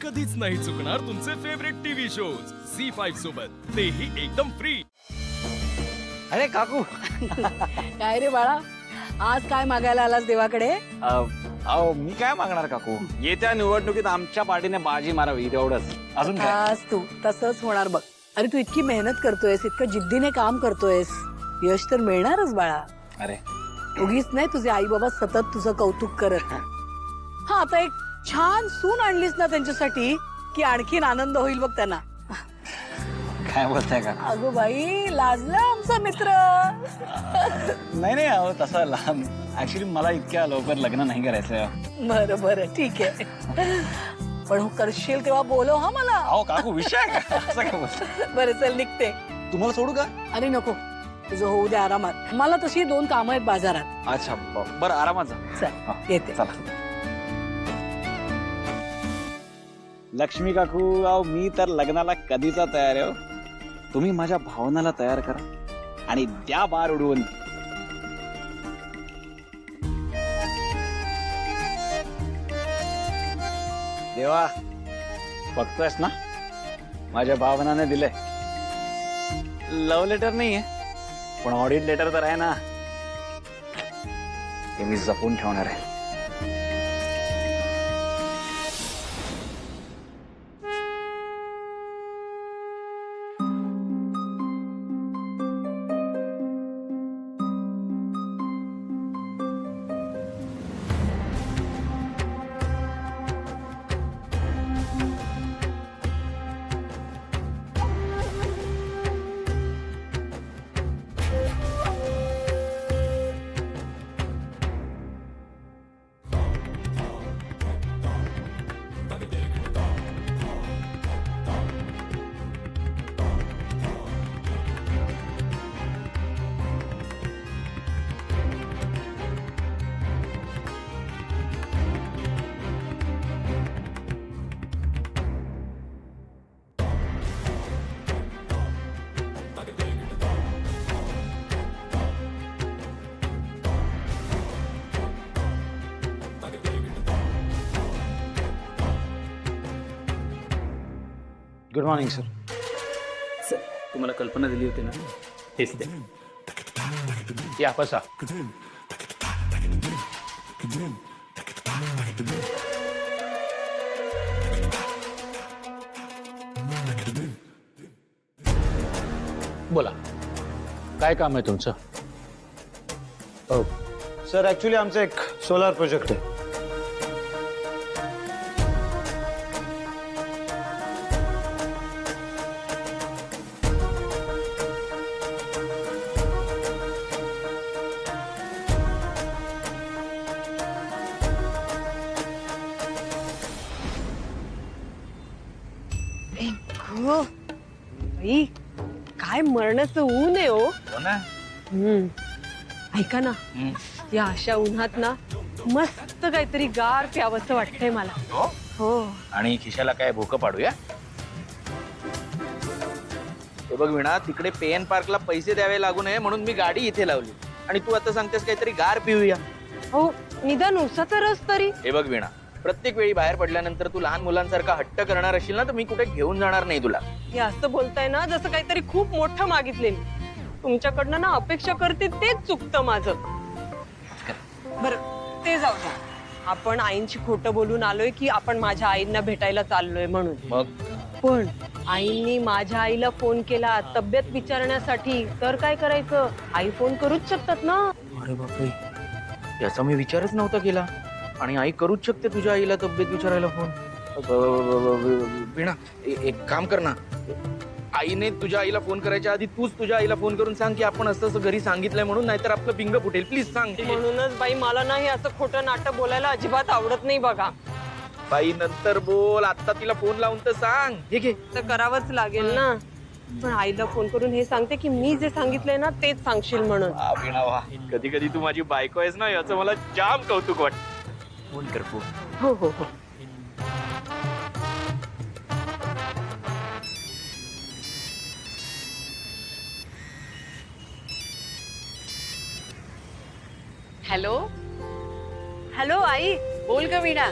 कधीच नाही चुकणार तुमचे फेवरेट टीव्ही शोज झी5 सोबत, तेही एकदम फ्री। अरे काकू काय रे बाळा, आज काय मागायला आलास देवाकडे? अहो मी काय मागणार काकू, येत्या निवडणुकीत आमच्या पार्टीने बाजी मारावी एवढंच, अजून काय? आज तू तसंच होणार बघ। अरे तू इतकी मेहनत करतोयस, इतकं जिद्दीने काम करतोयस, यश तर मिळणारच बाळा। अरे उगीच नाही तुझे आई बाबा सतत तुझं कौतुक करत। हा आता एक छान सून आणलीस ना त्यांच्यासाठी की आणखीन आनंद होईल बघ त्यांना। काय बोलताय का? अगो बाई, लाजला आमचा मित्र। नाही नाही अहो तसं लहान, ऍक्च्युली मला इतक्या लवकर लग्न नाही करायचं। बरं बरं ठीक आहे, पण करशील तेव्हा बोलव हा मला। अहो काकू विषय आहे का? असं काय बोलताय? बरं चल निघते। तुम्हाला सोडू का? अरे नको, तुझं होऊ दे आरामात, मला तशी 2 कामं आहेत बाजारात। अच्छा बरं आरामात जा। चल येते। चला लक्ष्मी काकू, अहो मी तर लग्नाला कधीचा तयार आहे हो। तुम्ही माझ्या भावनाला तयार करा आणि द्या बार उडवून। देवा बघतोयस ना, माझ्या भावनाने दिलंय। लव्ह लेटर नाहीये पण ऑडिट लेटर तर आहे ना, ते मी जपून ठेवणार आहे। Good morning sir. तुम्हाला कल्पना दिली होती ना, हेच ते या बसा। बोला, काय काम आहे तुमचं? सर ऍक्च्युली आमचं एक सोलार प्रोजेक्ट आहे। हो बाई, काय मरणाचं ऊन आहे हो। ऐका ना, या अशा उन्हात ना मस्त काहीतरी गार प्यावंसं वाटतंय मला। हो आणि खिशाला काय भोकं पाडूया? हे बघ वीणा, तिकडे पेन पार्कला पैसे द्यावे लागू नये म्हणून मी गाडी इथे लावली, आणि तू आता सांगतेस काहीतरी गार पिऊया। हो, निदान उसाचा रस तरी। हे बघ वीणा, प्रत्येक वेळी बाहेर पडल्यानंतर तू लहान मुलांसारखा हट्ट करणार असशील ना, तर मी कुठे घेऊन जाणार नाही तुला। हे असं बोलताय ना जसं काहीतरी खूप मोठं मागितले मी। तुमच्याकडनं ना अपेक्षा करते तेच चुकतं माझं। बरं ते जाऊ द्या, आपण आईंची खोटं बोलून आलोय की आपण माझ्या आईंना भेटायला चाललोय म्हणून? मग पण आईंनी माझ्या आईला फोन केला तब्येत विचारण्यासाठी, तर काय करायचं? आई फोन करूच शकतात ना। अरे बापरे, याचा मी विचारच नव्हता केला। आणि आई करूच शकते तुझ्या आईला तब्येत विचारायला फोन। वीणा एक काम कर ना, आईने तुझ्या आईला फोन करायच्या आधी तूच तुझ्या आईला फोन करून सांग की आपण असं असं घरी सांगितलंय म्हणून, नाहीतर आपलं पिंग फुटेल। प्लीज सांग। म्हणूनच बाई, मला नाही असं खोटं नाटक बोलायला अजिबात आवडत नाही बघा। बाई नंतर बोल, आता तिला फोन लावून तर सांग। हे घे। तर करावंच लागेल ना, पण आईला फोन करून हे सांगते की मी जे सांगितलंय ना तेच सांगशील म्हणून। वीणा वा, कधी कधी तू माझी बायको आहेस ना, याचं मला जाम कौतुक वाटतं। फोन कर फोन। हो हो हो। हॅलो हॅलो आई, बोल ग वीणा।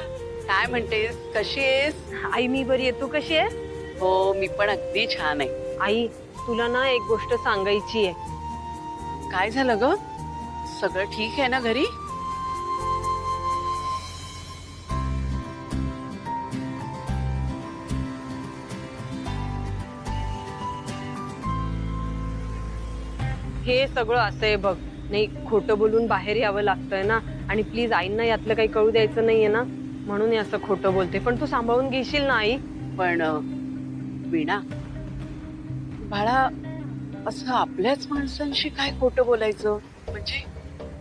काय म्हणतेस, कशी आहेस? आई मी बरी आहे, तू कशी आहेस? हो, मी पण अगदी छान आहे. आई तुला ना एक गोष्ट सांगायची आहे. काय झालं ग? सगळं ठीक आहे ना घरी? हे सगळं असं आहे बघ, नाही खोटं बोलून बाहेर यावं लागतंय ना. आणि प्लीज आईंना यातलं काही कळू द्यायचं नाहीये ना, म्हणून हे असं खोटं बोलते. पण तू सांभाळून घेशील ना आई? पण वीणा, बाळा, असं आपल्याच माणसांशी काय खोटं बोलायचं? म्हणजे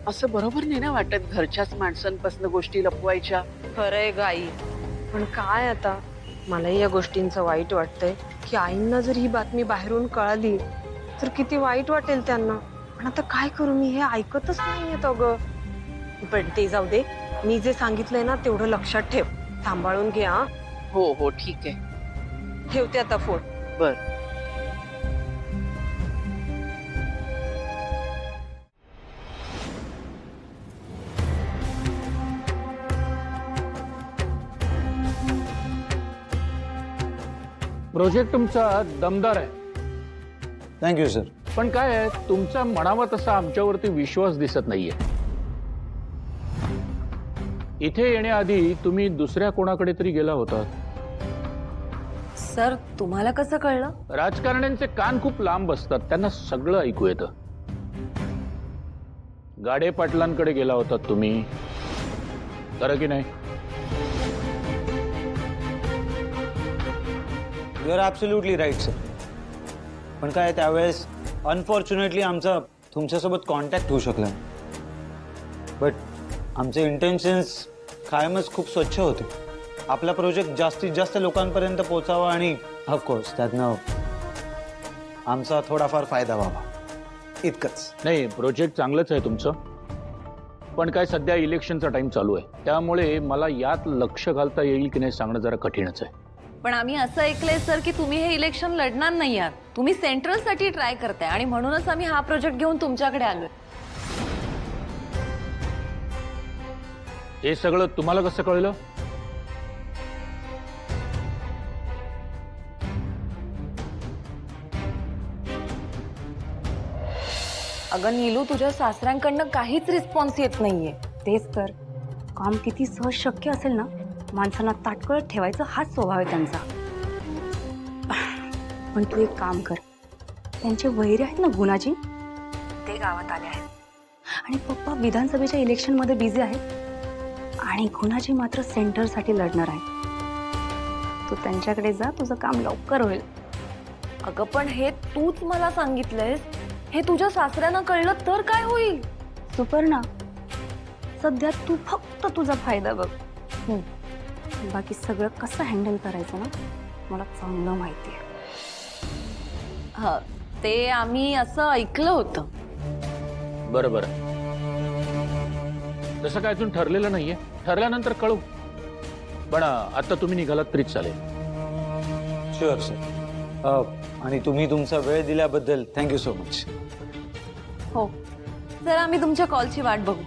असं बरोबर नाही ना वाटत, घरच्याच माणसांपासून गोष्टी लपवायच्या. खरंय ग आई, पण काय आता, मलाही या गोष्टींचं वाईट वाटतंय की आईंना जर ही बातमी बाहेरून कळाली तर किती वाईट वाटेल त्यांना. पण आता काय करू, मी हे ऐकतच नाहीयेत अगं. पण ते जाऊ दे, मी जे सांगितलंय ना तेवढं लक्षात ठेव, सांभाळून घे. हा, हो हो, ठीक आहे. ठेवते आता फोन. बर. प्रोजेक्ट तुमचा दमदार आहे, थँक्यू सर. पण काय आहे, तुमचा म्हणावा तसा आमच्यावरती विश्वास दिसत नाहीये. इथे येण्याआधी तुम्ही दुसऱ्या कोणाकडे तरी गेला होता. सर तुम्हाला कसं कळलं? राजकारण्यांचे कान खूप लांब असतात, त्यांना सगळं ऐकू येतं. गाडे पाटलांकडे गेला होतात तुम्ही, खरं की नाही? You are absolutely right sir. पण काय त्यावेळेस अनफॉर्च्युनेटली आमचा तुमच्यासोबत कॉन्टॅक्ट होऊ शकला नाही. बट आमचे इंटेन्शन्स कायमच खूप स्वच्छ होते. आपला प्रोजेक्ट जास्तीत जास्त लोकांपर्यंत पोचावा आणि ऑफकोर्स त्यातनं आमचा थोडाफार फायदा व्हावा, इतकंच. नाही, प्रोजेक्ट चांगलंच आहे तुमचं, पण काय सध्या इलेक्शनचा टाइम चालू आहे, त्यामुळे मला यात लक्ष घालता येईल की नाही सांगणं जरा कठीणच आहे. पण आम्ही असं ऐकलंय सर की तुम्ही हे इलेक्शन लढणार नाही आहात, तुम्ही सेंट्रल साठी ट्राय करताय, आणि म्हणूनच आम्ही हा प्रोजेक्ट घेऊन तुमच्याकडे आलोय. हे सगळं तुम्हाला कसं कळलं? अगं नीलू, तुझ्या सासऱ्यांकडनं काहीच रिस्पॉन्स येत नाहीये. तेच तर, काम किती सहज शक्य असेल ना, माणसांना ताटकळत ठेवायचं हाच स्वभाव आहे त्यांचा. पण तू एक काम कर, त्यांचे वैरी आहेत ना गुणाजी, ते गावात आले आहेत, आणि पप्पा विधानसभेच्या इलेक्शनमध्ये बिझी आहेत, आणि गुणाजी मात्र सेंटरसाठी लढणार आहे. तू त्यांच्याकडे जा, तुझं काम लवकर होईल. अगं पण हे तूच मला सांगितलंयस, हे तुझ्या सासऱ्यांना कळलं तर काय होईल? सुपर्णा, सध्या तू फक्त तुझा फायदा बघ. बाकी सगळं कसं हँडल करायचं ना, मला चांगलं माहिती आहे. हा, ते आम्ही असं ऐकलं होतं. बरं बरं, तसं काय अजून ठरलेलं नाहीये, ठरल्यानंतर कळू. पण आता तुम्ही निघालात तरीच चालेल. Sure sir. आणि तुम्ही तुमचा वेळ दिल्याबद्दल थँक्यू सो मच. हो सर, आम्ही तुमच्या कॉलची वाट बघू.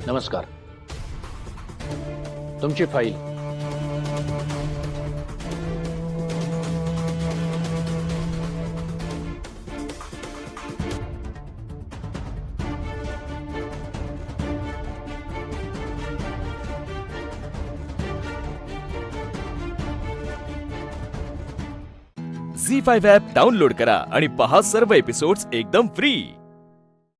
नमस्कार, तुमची फाईल. झी5 ॲप डाउनलोड करा आणि पहा सर्व एपिसोड्स एकदम फ्री.